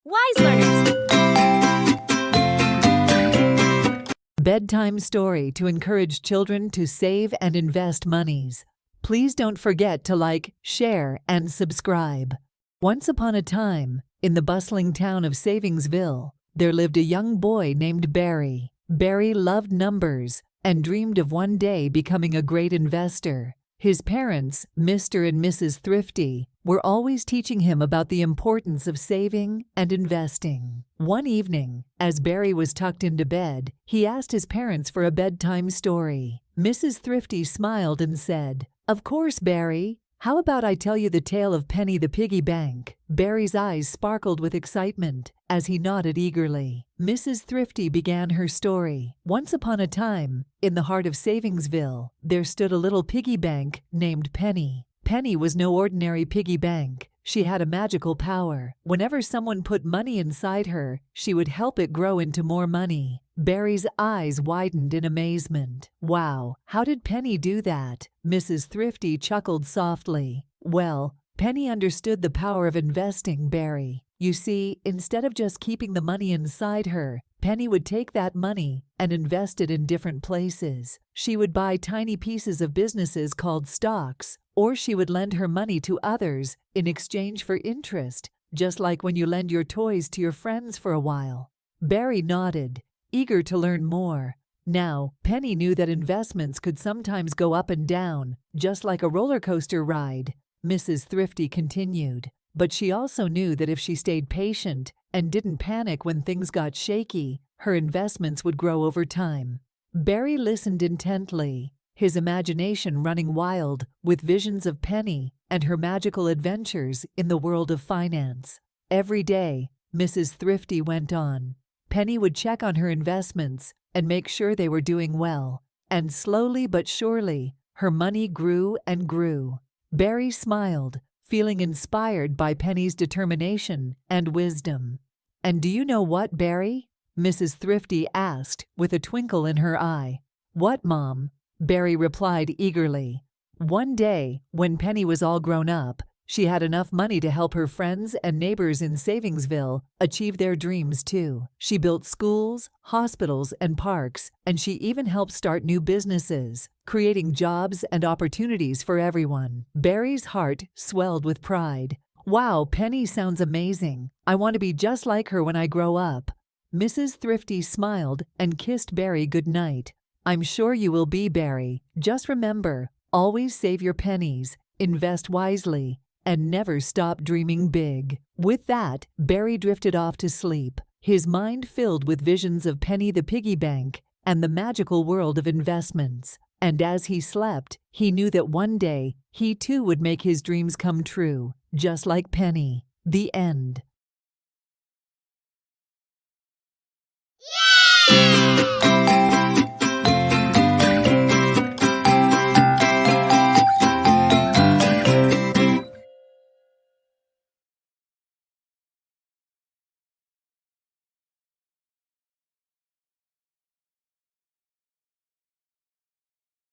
WiseLearners. Bedtime story to encourage children to save and invest monies. Please don't forget to like, share, and subscribe. Once upon a time, in the bustling town of Savingsville, there lived a young boy named Barry. Barry loved numbers and dreamed of one day becoming a great investor. His parents, Mr. and Mrs. Thrifty, were always teaching him about the importance of saving and investing. One evening, as Barry was tucked into bed, he asked his parents for a bedtime story. Mrs. Thrifty smiled and said, "Of course, Barry. How about I tell you the tale of Penny the piggy bank?" Barry's eyes sparkled with excitement as he nodded eagerly. Mrs. Thrifty began her story. Once upon a time, in the heart of Savingsville, there stood a little piggy bank named Penny. Penny was no ordinary piggy bank. She had a magical power. Whenever someone put money inside her, she would help it grow into more money. Barry's eyes widened in amazement. "Wow, how did Penny do that?" Mrs. Thrifty chuckled softly. "Well, Penny understood the power of investing, Barry. You see, instead of just keeping the money inside her, Penny would take that money and invest it in different places. She would buy tiny pieces of businesses called stocks, or she would lend her money to others in exchange for interest, just like when you lend your toys to your friends for a while." Barry nodded, eager to learn more. Now, Penny knew that investments could sometimes go up and down, just like a roller coaster ride. Mrs. Thrifty continued. But she also knew that if she stayed patient and didn't panic when things got shaky, her investments would grow over time. Barry listened intently, his imagination running wild with visions of Penny and her magical adventures in the world of finance. Every day, Mrs. Thrifty went on. Penny would check on her investments and make sure they were doing well. And slowly but surely, her money grew and grew. Barry smiled, feeling inspired by Penny's determination and wisdom. "And do you know what, Barry?" Mrs. Thrifty asked with a twinkle in her eye. "What, Mom?" Barry replied eagerly. One day, when Penny was all grown up, she had enough money to help her friends and neighbors in Savingsville achieve their dreams too. She built schools, hospitals, and parks, and she even helped start new businesses, creating jobs and opportunities for everyone. Barry's heart swelled with pride. "Wow, Penny sounds amazing. I want to be just like her when I grow up." Mrs. Thrifty smiled and kissed Barry goodnight. "I'm sure you will be, Barry. Just remember, always save your pennies, invest wisely, and never stop dreaming big." With that, Barry drifted off to sleep, his mind filled with visions of Penny the piggy bank and the magical world of investments. And as he slept, he knew that one day he too would make his dreams come true, just like Penny. The end.